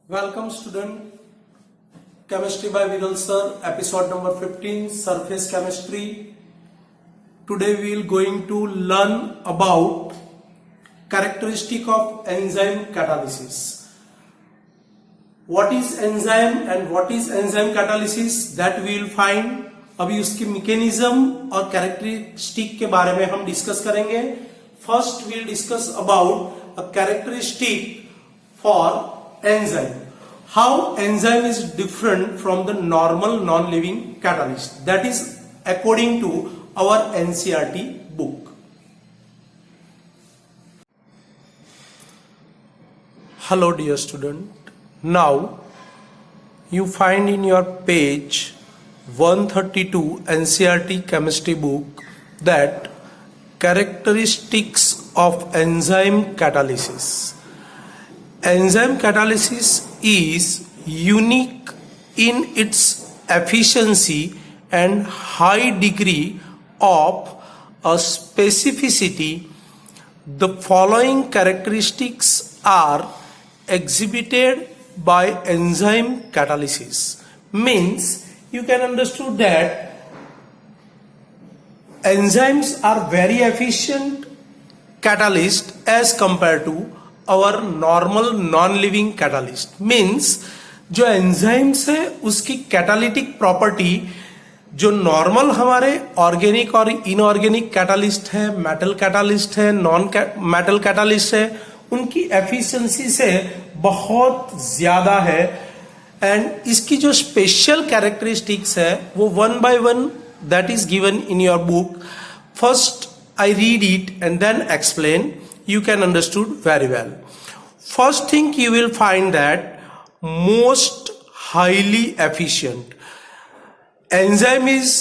Welcome student, Chemistry by Viral Sir, episode number 15, Surface Chemistry. Today we will going to learn about characteristic of enzyme catalysis. What is enzyme and what is enzyme catalysis that we will find. अभी उसकी mechanism और characteristic के बारे में हम discuss करेंगे. First we will discuss about a characteristic for enzyme. How enzyme is different from the normal non-living catalyst. That is according to our NCERT book. Hello dear student. Now you find in your page 132 NCERT chemistry book that characteristics of enzyme catalysis. Enzyme catalysis is unique in its efficiency and high degree of a specificity. The following characteristics are exhibited by enzyme catalysis. Means you can understand that enzymes are very efficient catalyst as compared to our normal non-living catalyst. Means जो enzymes है उसकी catalytic property जो normal हमारे organic और inorganic catalyst है, metal catalyst है, non metal catalyst है, उनकी एफिशिएंसी से बहुत ज्यादा है. एंड इसकी जो स्पेशल कैरेक्टरिस्टिक्स है वो one by one that is given in your book. First I read it and then explain. You can understood very well. First thing you will find that most highly efficient. Enzyme is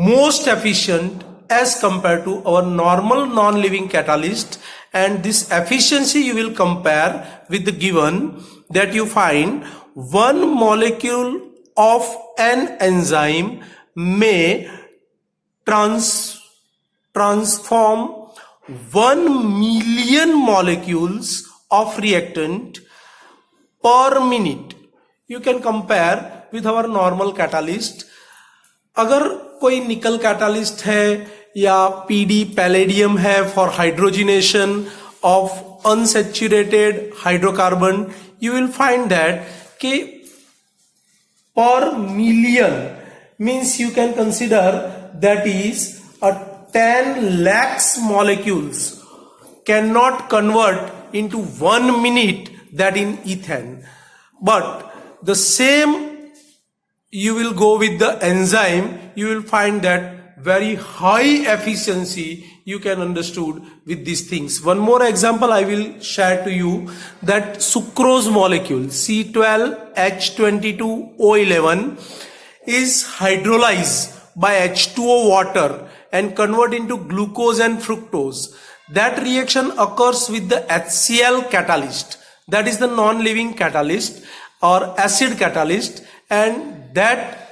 most efficient as compared to our normal non-living catalyst, and this efficiency you will compare with the given that you find one molecule of an enzyme may transform 1 million molecules of reactant per minute. You can compare with our normal catalyst. अगर कोई निकल catalyst है या PD palladium है for hydrogenation of unsaturated hydrocarbon, you will find that कि per million means you can consider that is a 10 lakhs molecules cannot convert into 1 minute that in ethane. But the same you will go with the enzyme, you will find that very high efficiency you can understood with these things. One more example I will share to you, that sucrose molecule C12H22O11 is hydrolyzed by H2O water and convert into glucose and fructose. That reaction occurs with the HCl catalyst, that is the non-living catalyst or acid catalyst, and that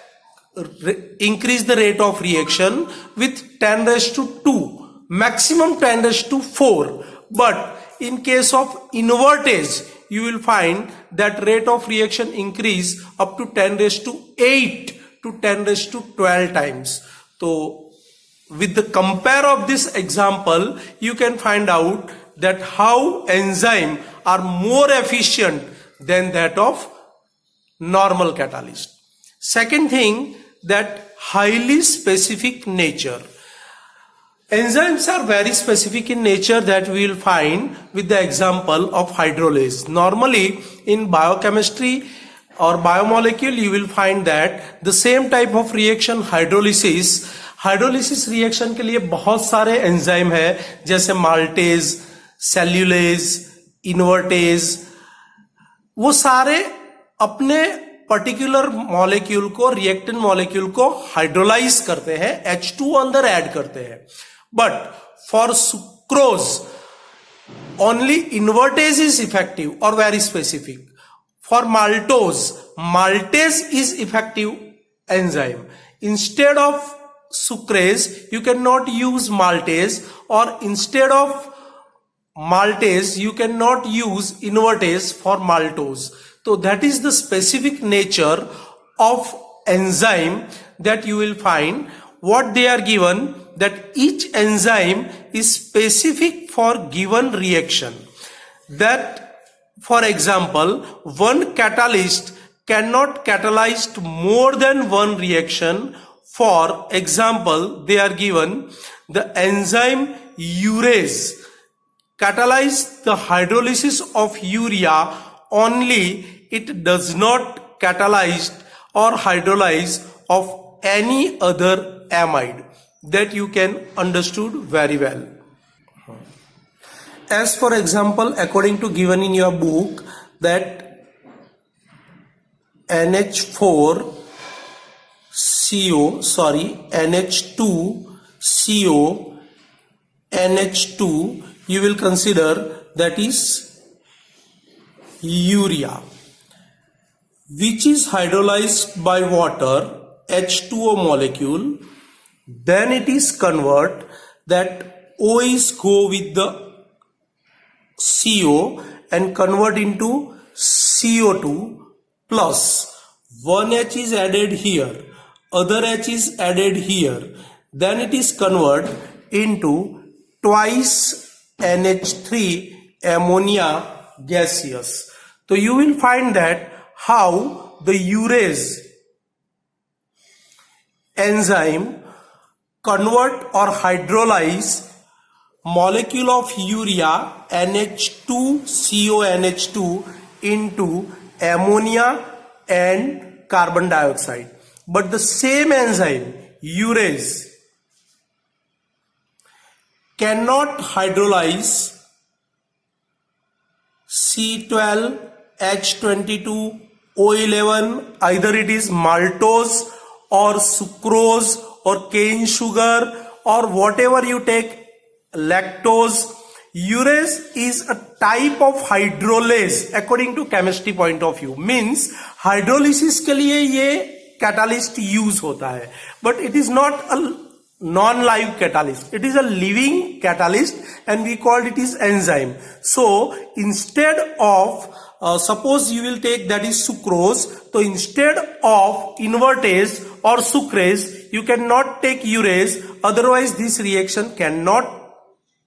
increase the rate of reaction with 10 raised to 2, maximum 10 raised to 4. But in case of invertage, you will find that rate of reaction increase up to 10 raised to 8 to 10 raised to 12 times. So with the compare of this example, you can find out that how enzyme are more efficient than that of normal catalyst. Second thing, that highly specific nature. Enzymes are very specific in nature that we will find with the example of hydrolase. Normally in biochemistry or biomolecule you will find that the same type of reaction hydrolysis reaction के लिए बहुत सारे enzyme है, जैसे maltase, cellulase, invertase. वो सारे अपने particular molecule को, रिएक्टेंट मॉलिक्यूल को हाइड्रोलाइज करते हैं, H2 अंदर ऐड करते हैं. But for sucrose only invertase is effective और very specific. For maltase is effective enzyme. Instead of sucrase you cannot use maltase, or instead of maltase, you cannot use invertase for maltose. So that is the specific nature of enzyme that you will find. What they are given, that each enzyme is specific for given reaction. That, for example, one catalyst cannot catalyze more than one reaction. For example, they are given the enzyme urease catalyze the hydrolysis of urea only, it does not catalyze or hydrolyze of any other amide. That you can understood very well. As for example, according to given in your book, that NH2CO, NH2, you will consider that is urea, which is hydrolyzed by water, H2O molecule. Then it is convert, that O is go with the CO and convert into CO2 plus 1H is added here, other H is added here. Then it is convert into twice NH3 ammonia gaseous. So you will find that how the urease enzyme convert or hydrolyze molecule of urea NH2CONH2 into ammonia and carbon dioxide. But the same enzyme urease cannot hydrolyze C12, H22, O11, either it is maltose or sucrose or cane sugar or whatever you take, lactose. Urease is a type of hydrolase according to chemistry point of view. Means hydrolysis के लिए ये catalyst use होता है, but it is not a non-live catalyst. It is a living catalyst and we called it is enzyme. So instead of suppose you will take that is sucrose, so instead of invertase or sucrase you cannot take urease, otherwise this reaction cannot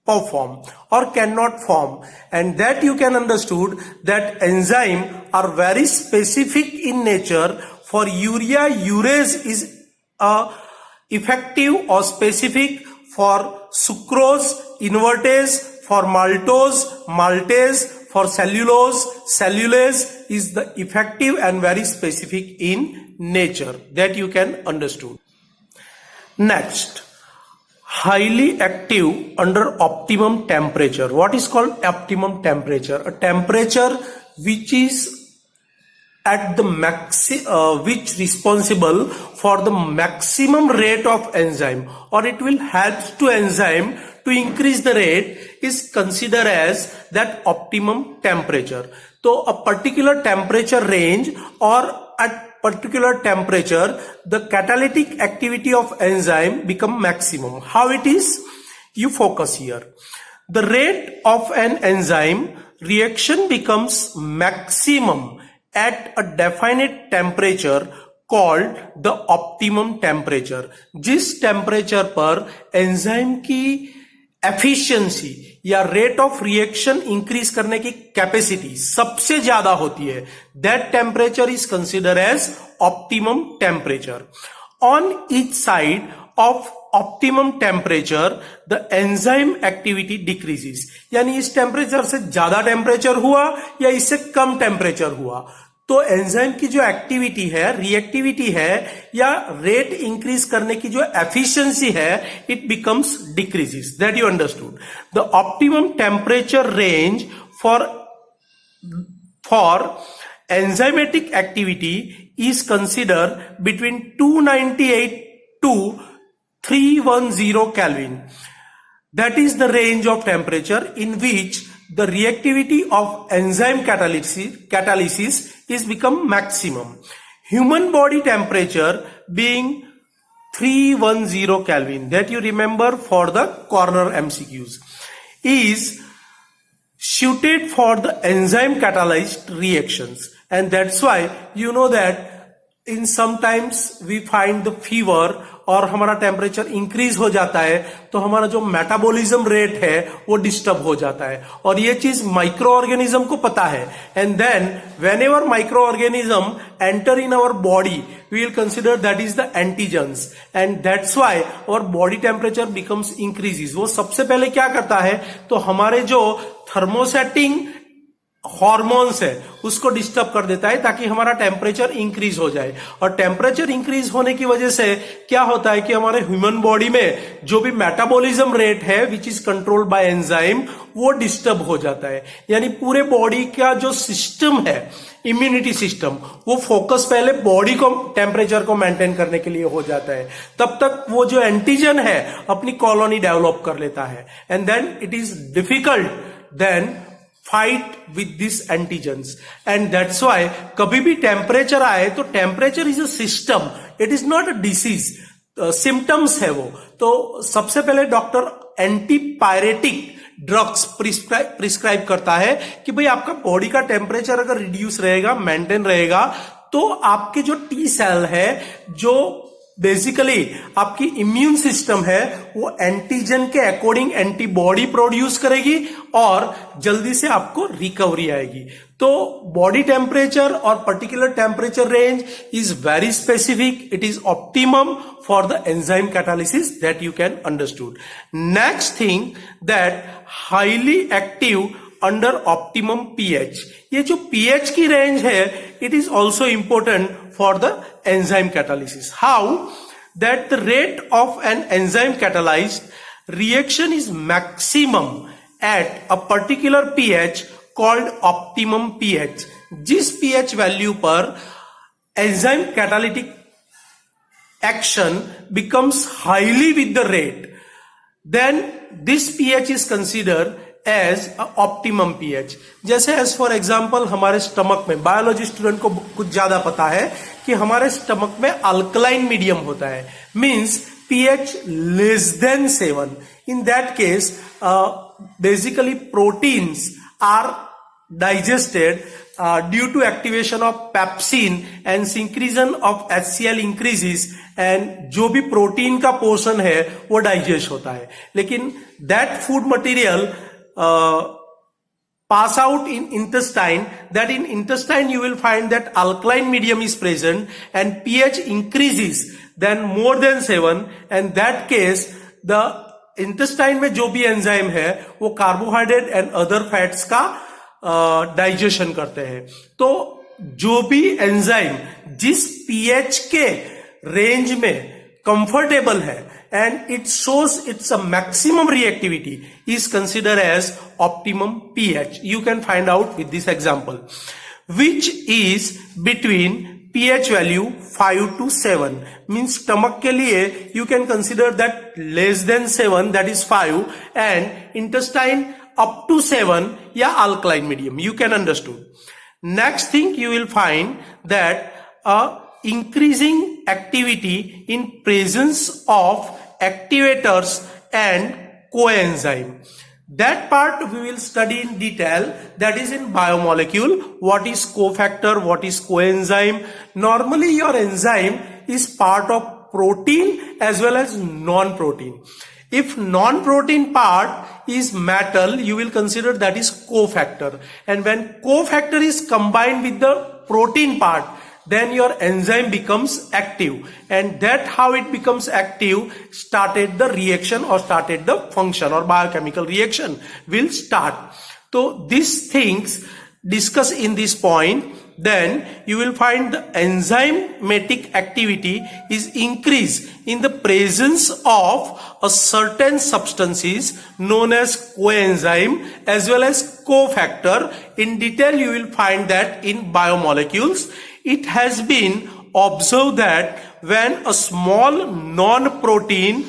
perform or cannot form. And that you can understood that enzyme are very specific in nature. For urea, urease is effective or specific. For sucrose, invertase. For maltose, maltase. For cellulose, cellulase is the effective and very specific in nature. That you can understood. Next, highly active under optimum temperature. What is called optimum temperature? A temperature which is at the which responsible for the maximum rate of enzyme, or it will help to enzyme to increase the rate, is considered as that optimum temperature. So a particular temperature range or at particular temperature, the catalytic activity of enzyme become maximum. How it is? You focus here. The rate of an enzyme reaction becomes maximum at a definite temperature called the optimum temperature. जिस temperature पर enzyme की efficiency या rate of reaction increase करने की capacity सबसे ज्यादा होती है, that temperature is consider as optimum temperature. On each side of optimum temperature the enzyme activity decreases. यानी इस टेम्परेचर से ज्यादा टेम्परेचर हुआ या इससे कम टेम्परेचर हुआ तो एंजाइम की जो एक्टिविटी है, रिएक्टिविटी है या रेट इंक्रीज करने की जो एफिशिएंसी है, it becomes decreases. That you understood. The optimum temperature range for enzymatic activity is considered between 298 to 310 Kelvin. That is the range of temperature in which the reactivity of enzyme catalysis is become maximum. Human body temperature being 310 Kelvin, that you remember for the corner MCQs, is suited for the enzyme catalyzed reactions, and that's why you know that in sometimes we find the fever और हमारा temperature increase हो जाता है तो हमारा जो metabolism rate है वो डिस्टर्ब हो जाता है, और ये चीज माइक्रो ऑर्गेनिज्म को पता है. And then whenever micro organism enter in our body we will consider that is the antigens, and that's why our body temperature becomes increases. वो सबसे पहले क्या करता है, तो हमारे जो थर्मोसेटिंग हॉर्मोन्स है उसको डिस्टर्ब कर देता है ताकि हमारा टेम्परेचर इंक्रीज हो जाए. और टेम्परेचर इंक्रीज होने की वजह से क्या होता है कि हमारे ह्यूमन बॉडी में जो भी मेटाबॉलिज्म रेट है which is controlled by enzyme वो डिस्टर्ब हो जाता है. यानी पूरे बॉडी का जो सिस्टम है, इम्यूनिटी सिस्टम, वो फोकस पहले बॉडी को टेम्परेचर को मेंटेन करने के लिए हो जाता है. तब तक वो जो एंटीजन है अपनी कॉलोनी डेवलप कर लेता है, and then it is difficult then fight with this antigens. And that's why कभी भी टेम्परेचर आए तो temperature is a system, it is not a disease. Symptoms है वो. तो सबसे पहले डॉक्टर एंटीपायरेटिक ड्रग्स प्रिस्क्राइब करता है कि भाई आपका बॉडी का टेम्परेचर अगर रिड्यूस रहेगा, मेंटेन रहेगा, तो आपके जो टी सेल है, जो बेसिकली आपकी इम्यून सिस्टम है, वो एंटीजन के अकॉर्डिंग एंटीबॉडी प्रोड्यूस करेगी और जल्दी से आपको रिकवरी आएगी. तो बॉडी टेम्परेचर और particular temperature range is very specific. It is optimum for the enzyme catalysis that you can understood. Next thing that highly active under optimum pH. ये जो पीएच की रेंज है it is also important for the enzyme catalysis. How? That the rate of an enzyme catalyzed reaction is maximum at a particular pH called optimum pH. जिस pH value पर enzyme catalytic action becomes highly with the rate, then this pH is considered as optimum pH. जैसे as for example हमारे stomach में, biology student को कुछ ज्यादा पता है कि हमारे स्टमक में अल्कलाइन मीडियम होता है, means pH less than 7. In that case basically proteins are digested due to activation of pepsin and secretion of HCl increases, and जो भी प्रोटीन का पोर्शन है वो डाइजेस्ट होता है. लेकिन that food material pass out in intestine, that in intestine you will find that alkaline medium is present and pH increases then more than 7, and that case the intestine में जो भी enzyme है वो carbohydrate and other fats का digestion करते हैं. तो जो भी एंजाइम जिस pH के रेंज में कंफर्टेबल है and it shows it's a maximum reactivity is considered as optimum pH. You can find out with this example, which is between pH value 5 to 7. Means stomach के लिए you can consider that less than 7, that is 5, and intestine up to 7 या alkaline medium. You can understood. Next thing you will find that increasing activity in presence of activators and coenzyme. That part we will study in detail, that is in biomolecule. What is cofactor, what is coenzyme. Normally your enzyme is part of protein as well as non-protein. If non-protein part is metal, you will consider that is cofactor, and when cofactor is combined with the protein part, then your enzyme becomes active, and that how it becomes active started the reaction or started the function or biochemical reaction will start. So these things discuss in this point, then you will find the enzymatic activity is increased in the presence of a certain substances known as coenzyme as well as cofactor. In detail you will find that in biomolecules. It has been observed that when a small non-protein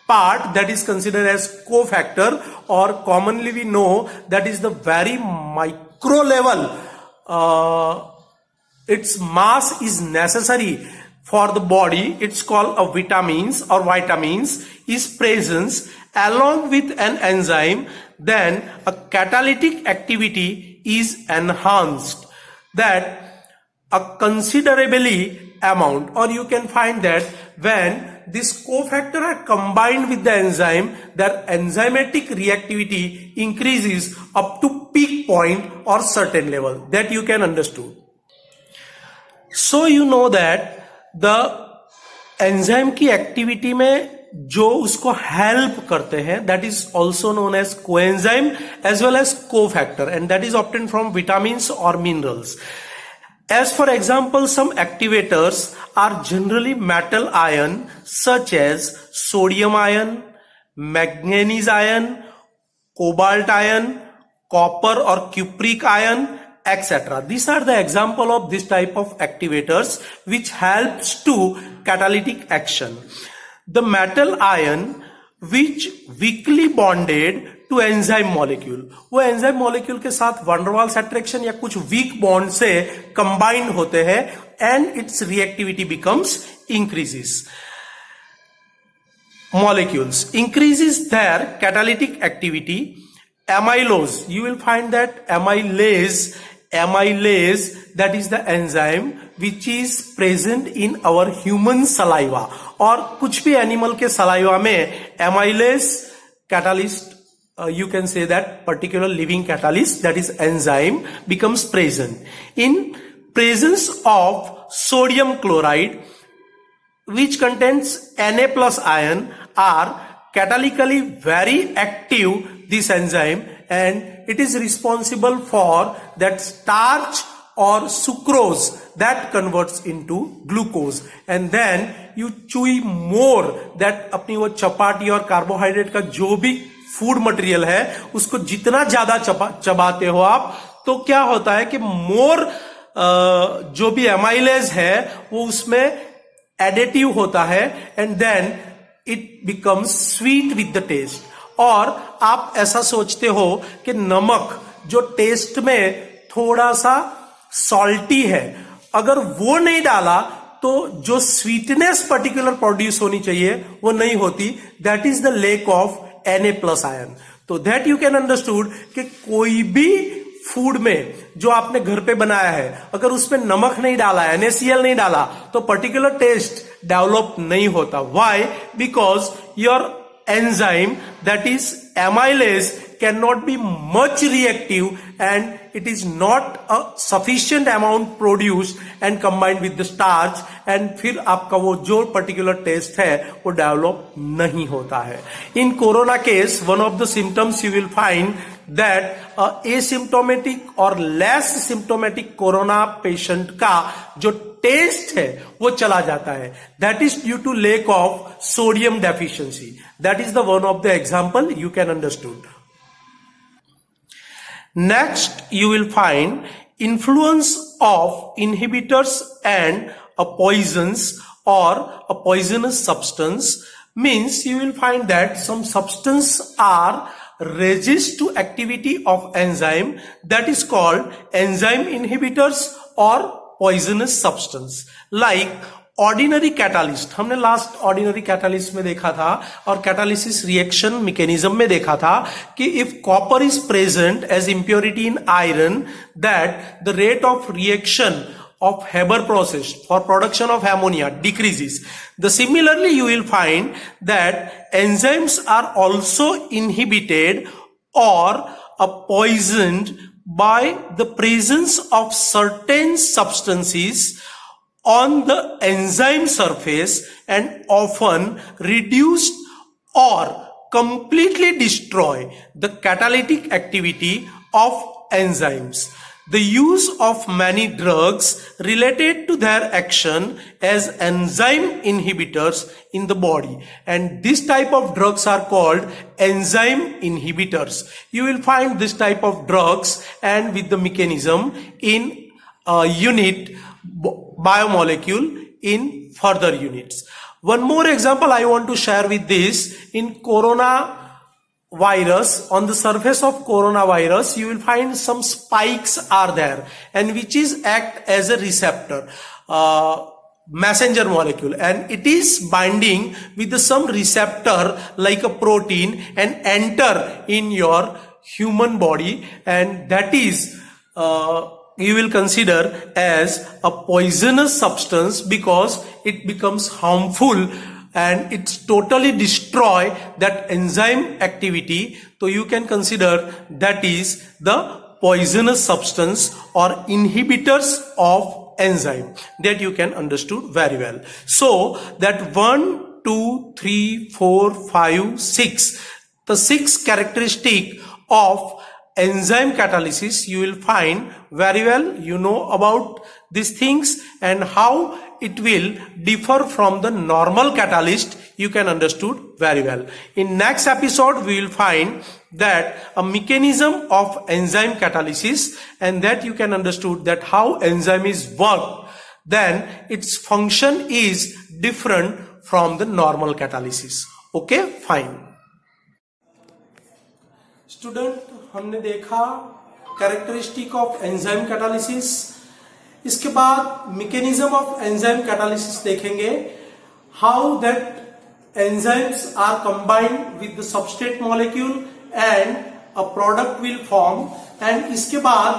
part that is considered as cofactor, or commonly we know that is the very micro level, its mass is necessary for the body, it's called a vitamins or vitamins, is present along with an enzyme, then a catalytic activity is enhanced, that a considerably amount, or you can find that when this cofactor are combined with the enzyme, their enzymatic reactivity increases up to peak point or certain level, that you can understood. So you know that the enzyme की activity में जो उसको help करते हैं, that is also known as coenzyme as well as cofactor, and that is obtained from vitamins or minerals. As for example, some activators are generally metal ion such as sodium ion, manganese ion, cobalt ion, copper or cupric ion, etc. These are the example of this type of activators which helps to catalytic action. The metal ion which weakly bonded to enzyme molecule, वो enzyme molecule के साथ van der Waals attraction या कुछ weak bond से combined होते हैं and it's reactivity becomes increases. Molecules increases their catalytic activity. Amylose, you will find that amylase, that is the enzyme which is present in our human saliva, और कुछ भी animal के saliva में amylase catalyst, you can say that particular living catalyst, that is enzyme, becomes present. In presence of sodium chloride which contains Na plus ion are catalytically very active, this enzyme, and it is responsible for that starch or sucrose that converts into glucose, and then you chew more that अपनी वो चपाटी और carbohydrate का जो भी food material है उसको जितना ज्यादा चबाते हो आप, तो क्या होता है कि मोर जो भी एमाइलेज है वो उसमें एडिटिव होता है and then it becomes sweet with the taste. और आप ऐसा सोचते हो कि नमक जो टेस्ट में थोड़ा सा सॉल्टी है, अगर वो नहीं डाला तो जो स्वीटनेस पर्टिकुलर प्रोड्यूस होनी चाहिए वो नहीं होती. That is the lake of Na plus ion. तो दैट यू कैन अंडरस्टूड कि कोई भी फूड में जो आपने घर पे बनाया है, अगर उसमें नमक नहीं डाला, NaCl नहीं डाला, तो पर्टिकुलर टेस्ट डेवलप नहीं होता. Why? Because your enzyme, that is amylase, cannot be much reactive and it is not a sufficient amount produced and combined with the starch, and फिर आपका वो जो particular taste है वो develop नहीं होता है. In corona case, one of the symptoms you will find that asymptomatic or less symptomatic corona patient का जो टेस्ट है वो चला जाता है. That is due to lack of sodium deficiency. That is the one of the example you can understood. Next you will find influence of inhibitors and a poisons और a poisonous substance. Means you will find that some substance are resist to activity of enzyme, that is called enzyme inhibitors or poisonous substance. Like ordinary catalyst, हमने last ordinary catalyst में देखा था और catalysis reaction mechanism में देखा था कि if copper is present as impurity in iron, that the rate of reaction of Haber process for production of ammonia decreases. Similarly, you will find that enzymes are also inhibited or poisoned by the presence of certain substances on the enzyme surface and often reduce or completely destroy the catalytic activity of enzymes. The use of many drugs related to their action as enzyme inhibitors in the body, and this type of drugs are called enzyme inhibitors. You will find this type of drugs and with the mechanism in unit biomolecule in further units. One more example I want to share with this. In corona virus, on the surface of coronavirus you will find some spikes are there, and which is act as a receptor, messenger molecule, and it is binding with some receptor like a protein and enter in your human body, and that is you will consider as a poisonous substance because it becomes harmful and it's totally destroy that enzyme activity. So you can consider that is the poisonous substance or inhibitors of enzyme, that you can understood very well. So that 1, 2, 3, 4, 5, 6, the 6 characteristic of enzyme catalysis you will find very well. You know about these things and how it will differ from the normal catalyst, you can understood very well. In next episode we will find that a mechanism of enzyme catalysis, and that you can understood that how enzyme is work, then its function is different from the normal catalysis. Okay, fine. Student, हमने देखा characteristic of enzyme catalysis, इसके बाद mechanism of enzyme catalysis देखेंगे, how that enzymes are combined with the substrate molecule and a product will form, and इसके बाद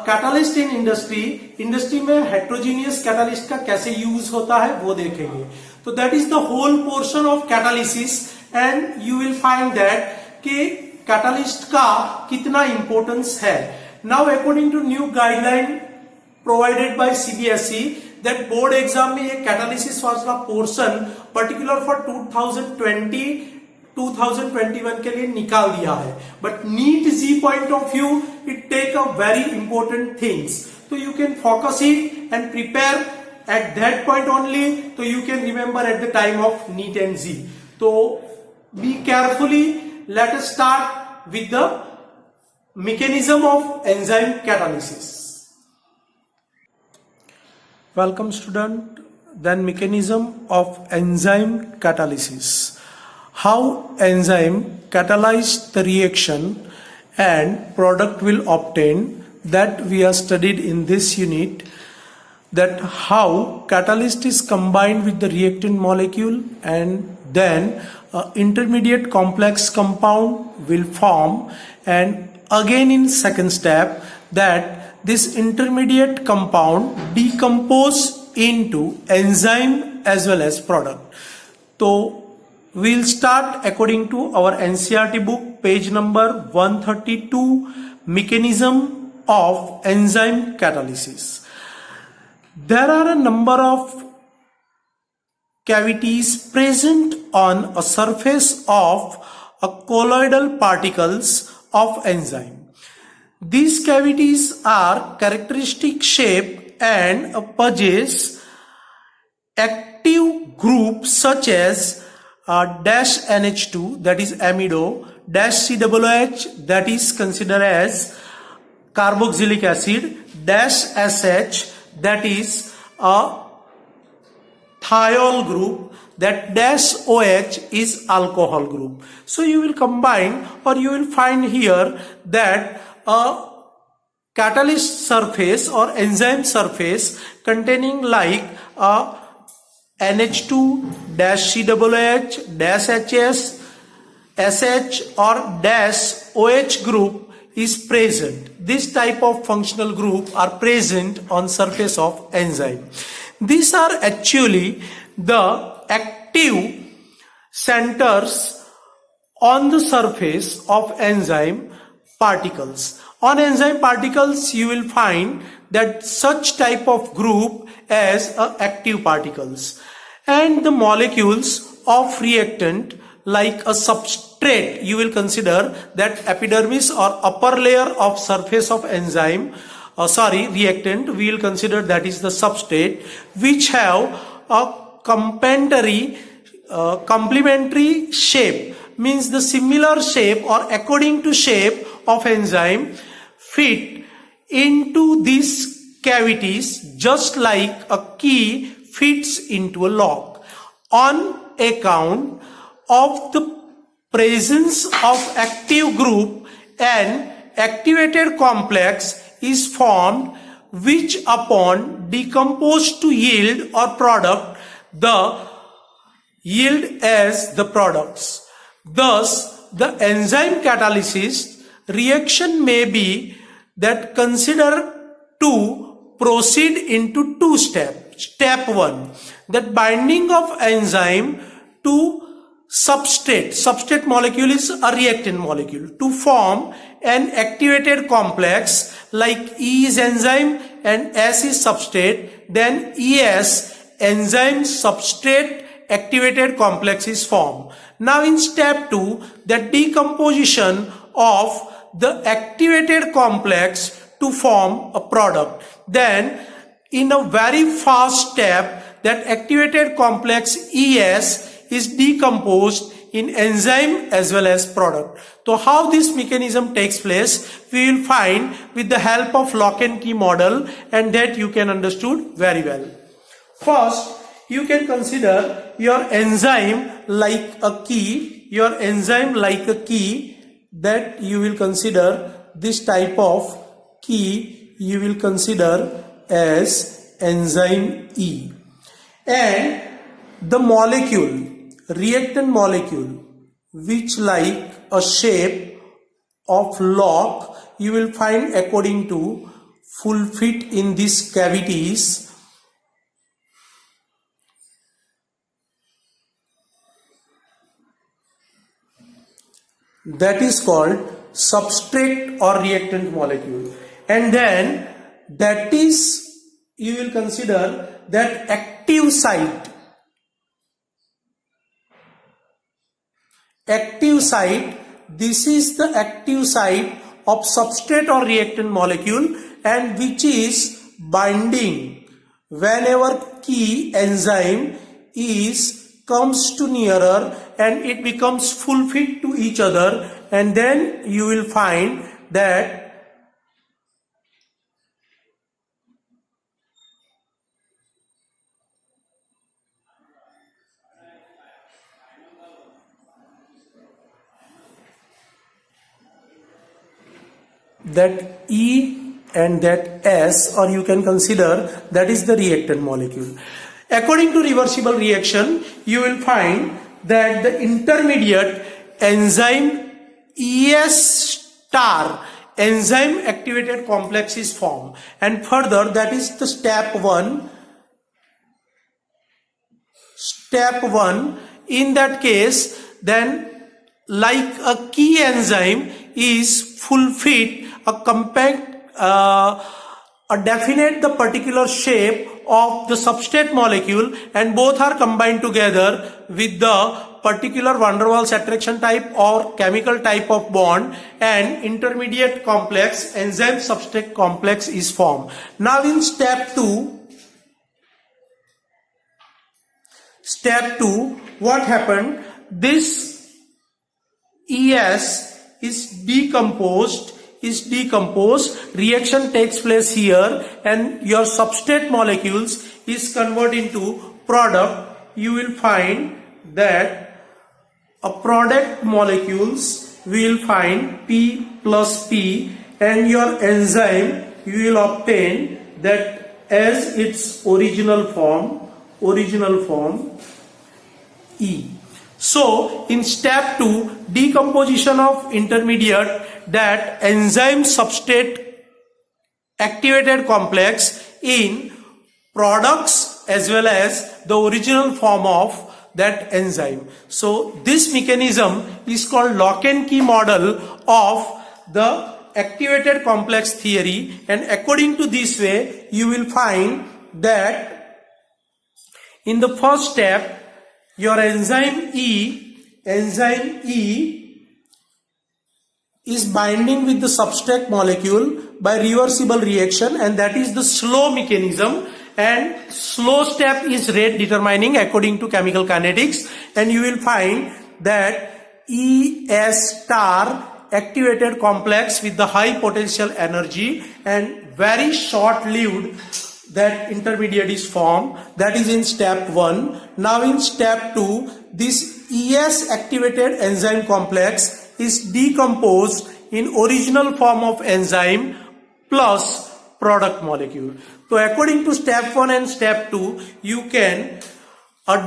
catalyst in industry में heterogeneous catalyst का कैसे यूज होता है वो देखेंगे. तो that is the whole portion of catalysis, and you will find that कि कैटालिस्ट का कितना इंपॉर्टेंस है. Now according to new guideline provided by CBSE, that board exam में ये कैटालिसिस वाला पोर्शन पर्टिकुलर फॉर 2021 के लिए निकाल दिया है. But NEET JEE point of view it take a very important things, तो you can focus it and prepare at that point only, तो you can remember at the time of NEET and JEE. तो be carefully. Let us start with the mechanism of enzyme catalysis. Welcome student. Then mechanism of enzyme catalysis. How enzyme catalyze the reaction and product will obtain, that we are studied in this unit. That how catalyst is combined with the reactant molecule and then intermediate complex compound will form, and again in second step that this intermediate compound decompose into enzyme as well as product. So we'll start according to our NCERT book, page number 132, mechanism of enzyme catalysis. There are a number of cavities present on a surface of a colloidal particles of enzyme. These cavities are characteristic shape and possess active groups such as dash NH2, that is amido, dash COOH, that is considered as carboxylic acid, dash SH, that is a thiol group, that dash OH is alcohol group. So you will combine, or you will find here that a catalyst surface or enzyme surface containing like a NH2 dash COOH dash HS SH or dash OH group is present. This type of functional group are present on surface of enzyme. These are actually the active centers on the surface of enzyme particles. On enzyme particles you will find that such type of group as active particles, and the molecules of reactant like a substrate, you will consider that epidermis or upper layer of surface of enzyme reactant, we will consider that is the substrate, which have a complementary shape, means the similar shape or according to shape of enzyme fit into these cavities just like a key fits into a lock. On account of the presence of active group, an activated complex is formed which upon decomposed to yield or product, the yield as the products. Thus the enzyme catalysis reaction may be that consider to proceed into two steps. Step 1, that binding of enzyme to substrate molecule is a reactant molecule to form an activated complex, like E is enzyme and S is substrate, then ES, enzyme substrate activated complex, is formed. Now in step 2, the decomposition of the activated complex to form a product. Then in a very fast step, that activated complex ES is decomposed in enzyme as well as product. So how this mechanism takes place, we will find with the help of lock and key model, and that you can understood very well. First, you can consider your enzyme like a key, that you will consider this type of key, you will consider as enzyme E. And the molecule, reactant molecule, which like a shape of lock, you will find according to full fit in these cavities. That is called substrate or reactant molecule. And then that is, you will consider that active site. This is the active site of substrate or reactant molecule, and which is binding whenever key enzyme comes to nearer and it becomes full fit to each other, and then you will find that E and that S, or you can consider that is the reactant molecule. According to reversible reaction, you will find that the intermediate enzyme ES star, enzyme activated complex, is formed, and further that is the step 1. In that case, then like a key enzyme is full fit, a compact, a definite the particular shape of the substrate molecule, and both are combined together with the particular van der Waals attraction type or chemical type of bond, and intermediate complex, enzyme substrate complex, is formed. Now in step 2, what happened? This ES is decomposed, reaction takes place here, and your substrate molecules is converted into product. You will find that a product molecules will find P plus P, and your enzyme you will obtain that as its original form E. So in step 2, decomposition of intermediate, that enzyme substrate activated complex in products as well as the original form of that enzyme. So this mechanism is called lock and key model of the activated complex theory, and according to this way you will find that in the first step your enzyme E is binding with the substrate molecule by reversible reaction, and that is the slow mechanism, and slow step is rate determining according to chemical kinetics, and you will find that ES star activated complex with the high potential energy and very short lived, that intermediate is formed. That is in step 1. Now in step 2, this ES activated enzyme complex is decomposed in original form of enzyme plus product molecule. So according to step 1 and step 2, you can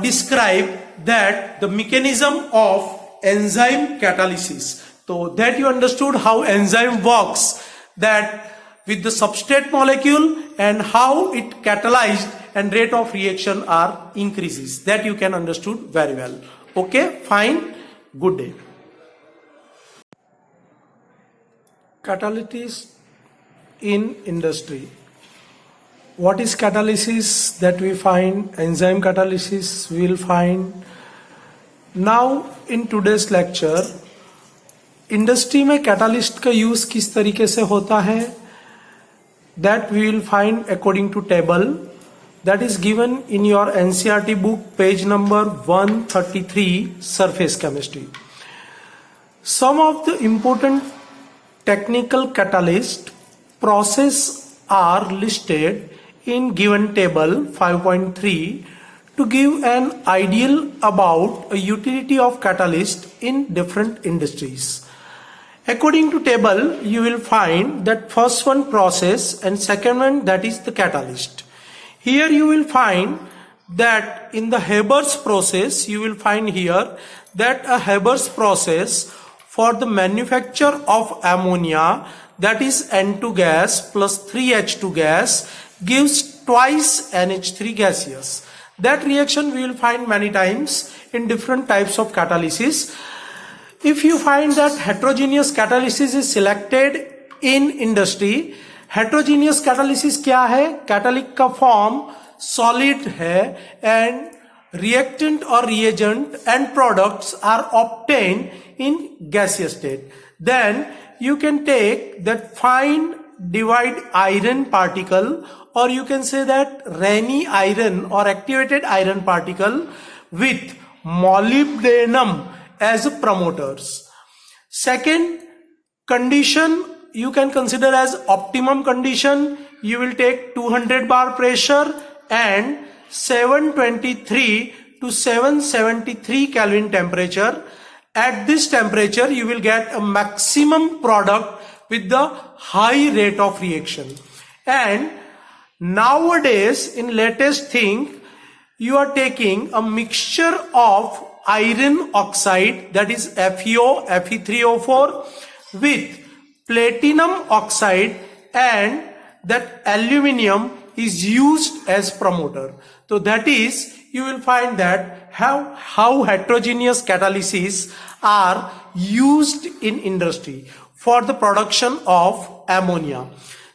describe that the mechanism of enzyme catalysis. So that you understood how enzyme works, that with the substrate molecule and how it catalyzed and rate of reaction are increases. That you can understood very well. Okay, fine, good day. Catalysis in industry. What is catalysis? That we find enzyme catalysis we will find. Now in today's lecture, industry में catalyst का use किस तरीके से होता है, that we will find according to table that is given in your NCERT book page number 133 surface chemistry. Some of the important technical catalyst process are listed in given table 5.3 to give an ideal about a utility of catalyst in different industries. According to table, you will find that first one process and second one that is the catalyst. Here you will find that in the Haber's process, you will find here that a Haber's process for the manufacture of ammonia, that is N2 gas plus 3H2 gas, gives twice NH3 gaseous. That reaction we will find many times in different types of catalysis. If you find that heterogeneous catalysis is selected in industry, heterogeneous catalysis क्या है? Catalytic का form solid है and reactant or reagent and products are obtained in gaseous state. Then you can take that fine divide iron particle, or you can say that Raney iron or activated iron particle with molybdenum as promoters. Second condition you can consider as optimum condition. You will take 200 bar pressure and 723 to 773 Kelvin temperature. At this temperature you will get a maximum product with the high rate of reaction. And nowadays in latest thing, you are taking a mixture of iron oxide, that is FeO, Fe3O4 with platinum oxide, and that aluminium is used as promoter. So that is, you will find that how heterogeneous catalysis are used in industry for the production of ammonia.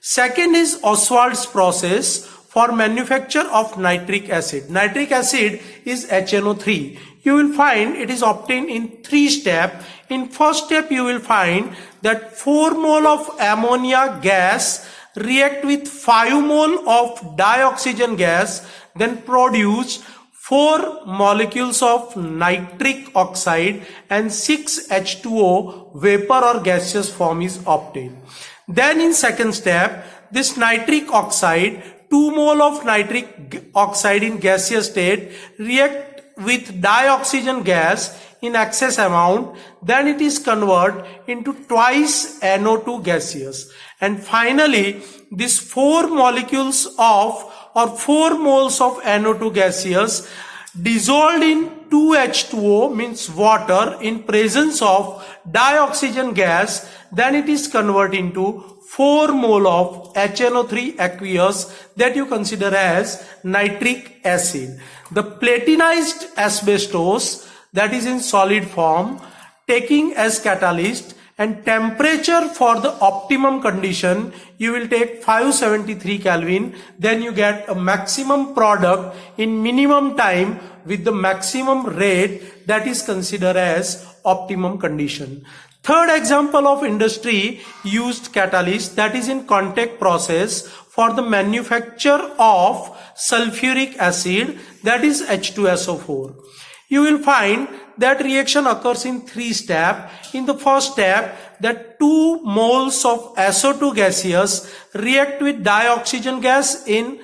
Second is Ostwald's process for manufacture of nitric acid. Nitric acid is HNO3. You will find it is obtained in 3 steps. In first step you will find that 4 mole of ammonia gas react with 5 mole of dioxygen gas, then produce 4 molecules of nitric oxide and 6 H2O vapor or gaseous form is obtained. Then in second step, this nitric oxide, 2 mole of nitric oxide in gaseous state react with dioxygen gas in excess amount, then it is converted into twice NO2 gaseous. And finally, these 4 molecules of or 4 moles of NO2 gaseous dissolved in 2H2O means water in presence of dioxygen gas, then it is converted into 4 mole of HNO3 aqueous that you consider as nitric acid. The platinized asbestos, that is in solid form, taking as catalyst, and temperature for the optimum condition you will take 573 Kelvin, then you get a maximum product in minimum time with the maximum rate, that is considered as optimum condition. Third example of industry used catalyst, that is in contact process for the manufacture of sulfuric acid, that is H2SO4. You will find that reaction occurs in 3 steps. In the first step, that 2 moles of SO2 gaseous react with dioxygen gas in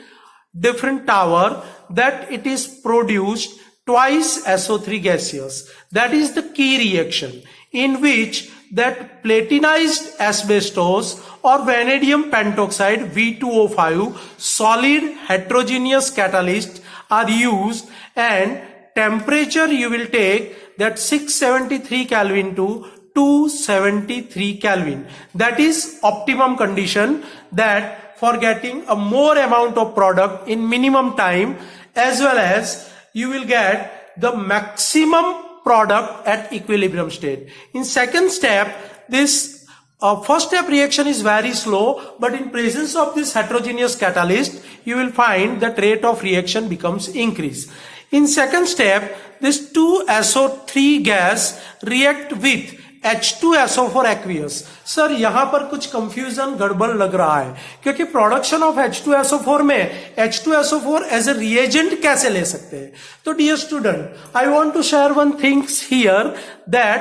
different tower, that it is produced twice SO3 gaseous. That is the key reaction in which that platinized asbestos or vanadium pentoxide V2O5 solid heterogeneous catalyst are used, and temperature you will take that 673 Kelvin to 273 Kelvin. That is optimum condition, that for getting a more amount of product in minimum time, as well as you will get the maximum product at equilibrium state. In second step, this first step reaction is very slow, but in presence of this heterogeneous catalyst, you will find that rate of reaction becomes increase. In second step, this 2SO3 gas react with H2SO4 aqueous. Sir यहाँ पर कुछ confusion गड़बड़ लग रहा है, क्योंकि production of H2SO4 में H2SO4 as a reagent कैसे ले सकते हैं. तो dear student, I want to share one things here, that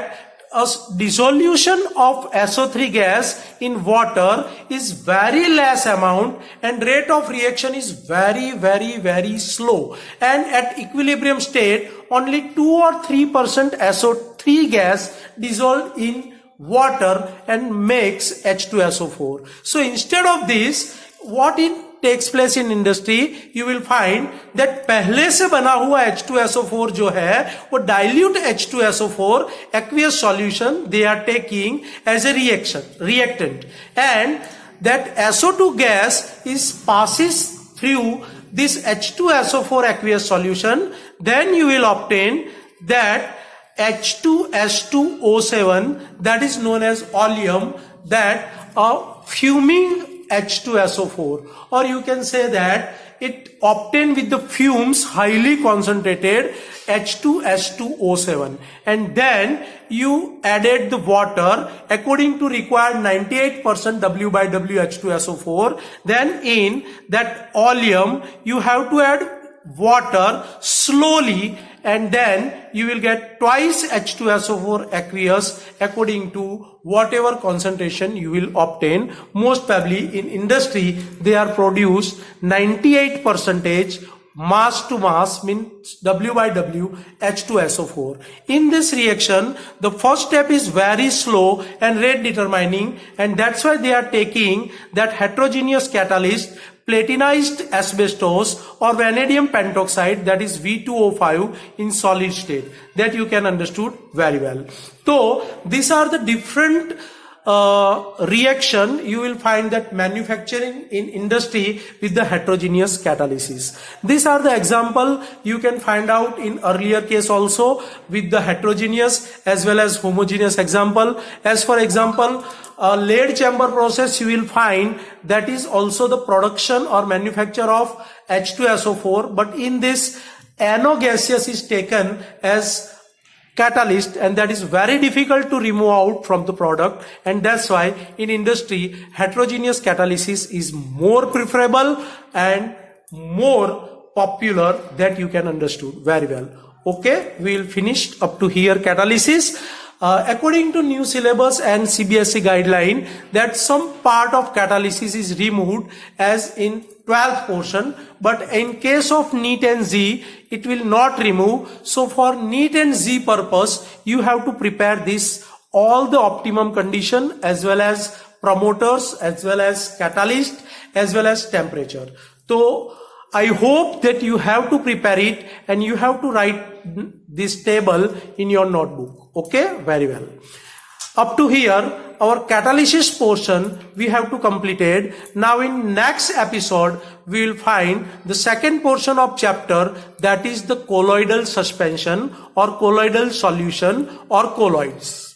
a dissolution of SO3 gas in water is very less amount and rate of reaction is very slow, and at equilibrium state only 2 or 3% SO3 gas dissolved in water and makes H2SO4. So instead of this, what it takes place in industry, you will find that पहले से बना हुआ H2SO4 जो है वो dilute H2SO4 aqueous solution they are taking as a reactant, and that SO2 gas is passes through this H2SO4 aqueous solution. Then you will obtain that H2S2O7, that is known as oleum, that a fuming H2SO4, or you can say that it obtained with the fumes highly concentrated H2S2O7, and then you added the water according to required 98% W by W H2SO4. Then in that oleum you have to add water slowly, and then you will get twice H2SO4 aqueous according to whatever concentration you will obtain. Most probably in industry they are produced 98% mass to mass, means W by W H2SO4. In this reaction, the first step is very slow and rate determining, and that's why they are taking that heterogeneous catalyst, platinized asbestos or vanadium pentoxide, that is V2O5 in solid state, that you can understood very well. So these are the different reaction you will find that manufacturing in industry with the heterogeneous catalysis. These are the example you can find out in earlier case also with the heterogeneous as well as homogeneous example. As for example, lead chamber process, you will find that is also the production or manufacture of H2SO4, but in this NO gaseous is taken as catalyst, and that is very difficult to remove out from the product, and that's why in industry heterogeneous catalysis is more preferable and more popular, that you can understood very well. Okay, we'll finish up to here catalysis. According to new syllabus and CBSE guideline, that some part of catalysis is removed as in 12th portion, but in case of NEET and Z, it will not remove. So for NEET and Z purpose, you have to prepare this, all the optimum condition as well as promoters as well as catalyst as well as temperature. So I hope that you have to prepare it and you have to write this table in your notebook. Okay, very well. Up to here, our catalysis portion we have to completed. Now in next episode, we will find the second portion of chapter, that is the colloidal suspension or colloidal solution or colloids.